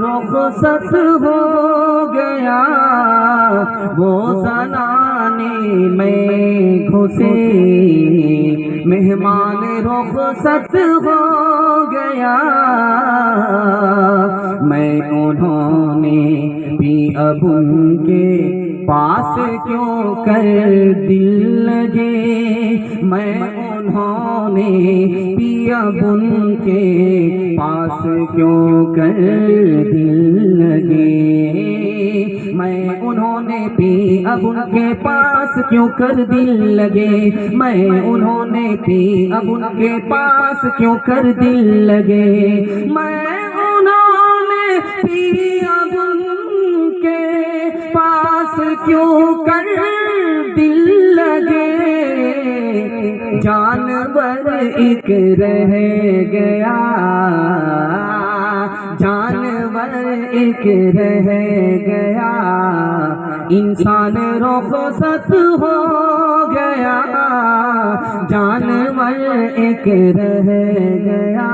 رخصت ہو گیا، وہ زنانے میں گھسے، مہمان رخصت ہو گیا، میں انہوں نے بھی اب ان کے پاس کیوں کر دل لگے، میں انہوں نے بھی اب ان کے پاس کیوں کر دل لگے، میں انہوں نے بھی اب ان کے پاس کیوں کر دل لگے، میں انہوں نے بھی اب ان کے پاس کیوں کر دل لگے، میں انہوں نے بھی اب ان کے پاس کیوں کر دل لگے، جانور ایک رہ گیا، جانور ایک رہ گیا، انسان رخصت ہو گیا، جانور ایک رہ گیا،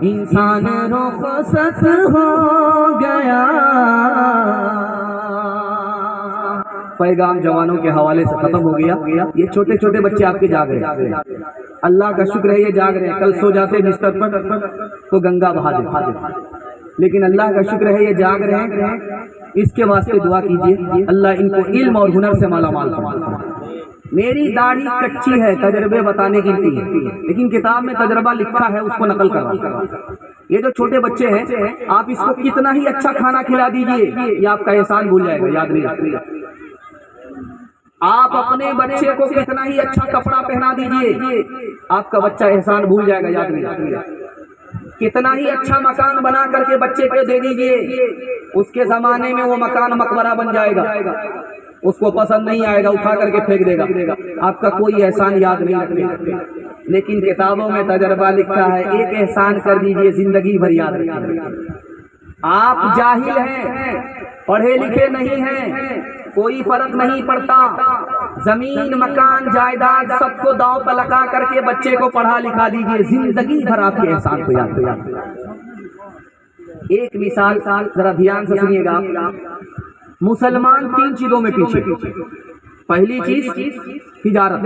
انسان رخصت ہو گیا۔ پیغام جوانوں کے حوالے سے ختم ہو گیا۔ یہ چھوٹے چھوٹے بچے آپ کے جاگ رہے ہیں، اللہ کا شکر ہے یہ جاگ رہے ہیں، کل سو جاتے بستر پر تو گنگا بہا دیتے، لیکن اللہ کا شکر ہے یہ جاگ رہے ہیں، اس کے واسطے دعا کیجئے اللہ ان کو علم اور ہنر سے مالا مال فرمائے۔ میری داڑھی کچی ہے، تجربے بتانے کی ہے، لیکن کتاب میں تجربہ لکھا ہے، اس کو نقل کر رہا ہوں۔ یہ جو چھوٹے بچے ہیں، آپ اس کو کتنا ہی اچھا کھانا کھلا دیجئے، یہ آپ کا احسان بھول جائے گا، یاد نہیں رکھتے۔ آپ اپنے بچے کو کتنا ہی اچھا کپڑا پہنا دیجئے، آپ کا بچہ احسان بھول جائے گا، یاد نہیں رکھتے۔ کتنا ہی اچھا مکان بنا کر کے بچے کو دے دیجئے، اس کے زمانے میں وہ مکان مقبرہ بن جائے گا، اس کو پسند نہیں آئے گا، اٹھا کر کے پھینک دے گا، آپ کا کوئی احسان یاد نہیں رکھتے۔ لیکن کتابوں میں تجربہ لکھا ہے، ایک احسان کر دیجئے زندگی بھر یاد رکھیں۔ آپ جاہل ہیں، پڑھے لکھے نہیں ہیں، کوئی فرق نہیں پڑتا، زمین مکان جائیداد سب کو داؤ پہ لگا کر کے بچے کو پڑھا لکھا دیجئے، زندگی بھر آپ کے احسان کو یاد رکھیں۔ ایک مثال ذرا دھیان سے سنیے گا، مسلمان 3 چیزوں میں پیچھے۔ پہلی چیز تجارت،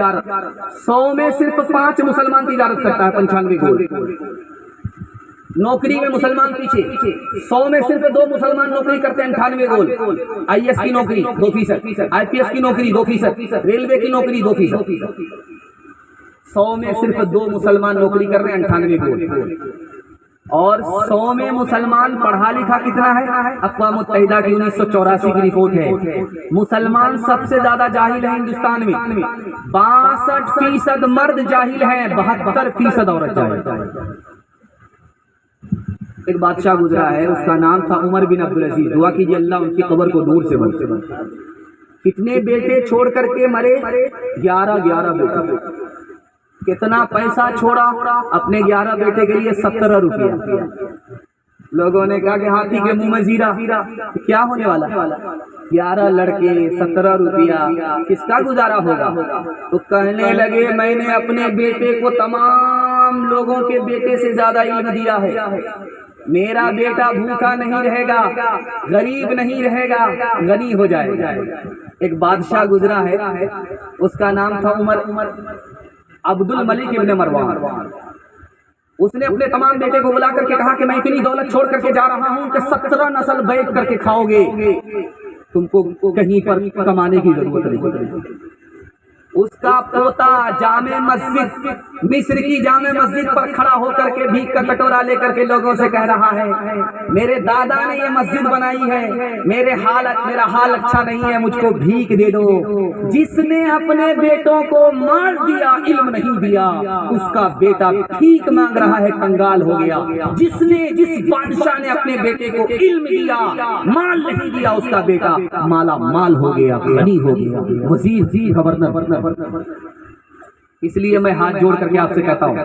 100 میں صرف 5 مسلمان تجارت کرتا ہے، 95 گول۔ نوکری میں مسلمان پیچھے، 100 میں صرف 2 مسلمان نوکری کرتے ہیں، 98 گول۔ آئی ایس کی نوکری 2%، آئی پی ایس کی نوکری 2%، ریلوے کی نوکری 2%۔ 100 میں صرف 2 مسلمان نوکری کر رہے ہیں، 98 گول۔ اور 100 میں مسلمان پڑھا لکھا کتنا ہے؟ اقوام متحدہ کی 1984 کی رپورٹ ہے، مسلمان سب سے زیادہ جاہل ہیں ہندوستان میں، 62% مرد جاہل ہیں، 72% عورت جاہل ہیں۔ ایک بادشاہ گزرا ہے، اس کا نام تھا عمر بن عبدالعزیز، دعا کیجئے اللہ ان کی قبر کو دور سے بن۔ کتنے بیٹے چھوڑ کر کے مرے؟ 11 بیٹے۔ کتنا پیسہ چھوڑا؟ اپنے 11 بیٹے کے لیے 17 روپیہ۔ لوگوں نے کہا کہ ہاتھی کے منہ میں زیرہ، کیا ہونے والا؟ 11 لڑکے، 17 روپیہ، کس کا گزارا ہوگا؟ تو کہنے لگے میں نے اپنے بیٹے کو تمام لوگوں کے بیٹے سے زیادہ علم دیا ہے، میرا بیٹا بھوکا نہیں رہے گا، غریب نہیں رہے گا، غنی ہو جائے گا۔ ایک بادشاہ گزرا ہے، اس کا نام تھا عمر عبد الملک ابن مروان۔ اس نے اپنے تمام بیٹے کو بلا کر کے کہا کہ میں اتنی دولت چھوڑ کر کے جا رہا ہوں کہ 17 نسل بیٹھ کر کے کھاؤ گے، تم کو کہیں پر کمانے کی ضرورت نہیں۔ اس کا پوتا جامع مسجد، مصر کی جامع مسجد پر کھڑا ہو کر کے بھیک کا کٹورا لے کر کے لوگوں سے کہہ رہا ہے میرے دادا نے یہ مسجد بنائی ہے، میرا حال اچھا نہیں ہے، مجھ کو بھیک دے دو۔ جس نے اپنے بیٹوں کو مال دیا، علم نہیں دیا، اس کا بیٹا بھیک مانگ رہا ہے، کنگال ہو گیا۔ جس بادشاہ نے اپنے بیٹے کو علم دیا، مال نہیں دیا، اس کا بیٹا مالا مال ہو گیا، غنی ہو گیا، وزیر، گورنر۔ اس لیے میں ہاتھ جوڑ کر کے آپ سے کہتا ہوں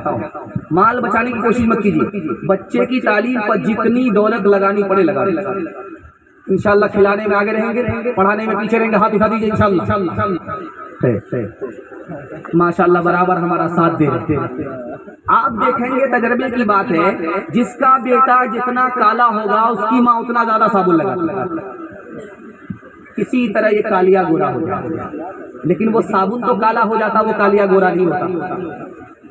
مال بچانے کی کوشش مت کیجیے، بچے کی تعلیم پر جتنی دولت لگانی پڑے لگا دیں، انشاءاللہ کھلانے میں آگے رہیں گے، پڑھانے میں پیچھے رہیں گے، ہاتھ اٹھا دیجیے انشاءاللہ۔ ماشاءاللہ برابر ہمارا ساتھ دے رہے ہیں۔ آپ دیکھیں گے تجربے کی بات ہے، جس کا بیٹا جتنا کالا ہوگا اس کی ماں اتنا زیادہ صابن لگاتی ہے، کسی طرح یہ کالیا گورا ہو جاتا، لیکن وہ صابن تو کالا ہو جاتا، وہ کالیا گورا نہیں ہوتا۔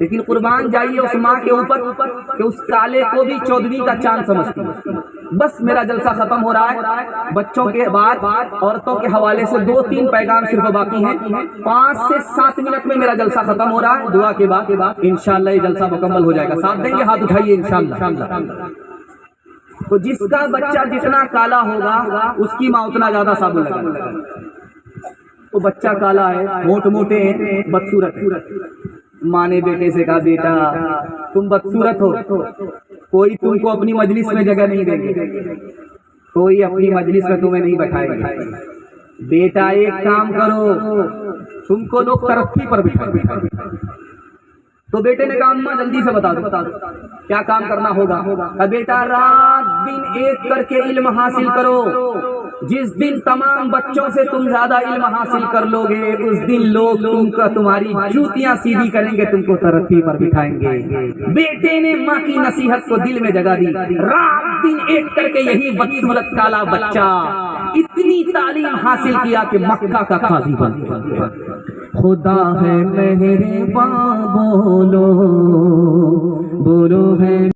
لیکن قربان جائیے اس ماں کے اوپر کہ اس کالے کو بھی 14ویں کا چاند سمجھتی ہے۔ بس میرا جلسہ ختم ہو رہا ہے، بچوں کے بعد عورتوں کے حوالے سے 2-3 پیغام صرف باقی ہیں، 5 سے 7 منٹ میں میرا جلسہ ختم ہو رہا ہے، دعا کے بعد انشاءاللہ یہ جلسہ مکمل ہو جائے گا۔ ساتھ دیں گے؟ ہاتھ اٹھائیے انشاءاللہ۔ تو جس کا بچہ جتنا کالا ہوگا اس کی ماں اتنا زیادہ صابن لگا۔ تو بچہ کالا ہے، موٹ موٹے ہیں، بدصورت ہے، ماں نے بیٹے سے کہا بیٹا تم بدصورت ہو، کوئی تم کو اپنی مجلس میں جگہ نہیں دے گی، کوئی اپنی مجلس میں تمہیں نہیں بٹھائے گا، بیٹا ایک کام کرو تم کو لوگ ترقی پر بٹھائیں گے۔ تو بیٹے نے کہا اماں جلدی سے بتا دو کیا کام کرنا ہوگا۔ بیٹا رات دن ایک کر کے علم حاصل کرو، جس دن تمام بچوں سے تم زیادہ علم حاصل کر لو گے اس دن لوگ تمہاری جوتیاں سیدھی کریں گے، تم کو ترقی پر بٹھائیں گے۔ بیٹے نے ماں کی نصیحت کو دل میں جگہ دی، رات دن ایک کر کے یہی بدصورت کالا بچہ اتنی تعلیم حاصل کیا کہ مکہ کا قاضی بن گیا۔ خدا ہے مہرباں، بولو بولو ہے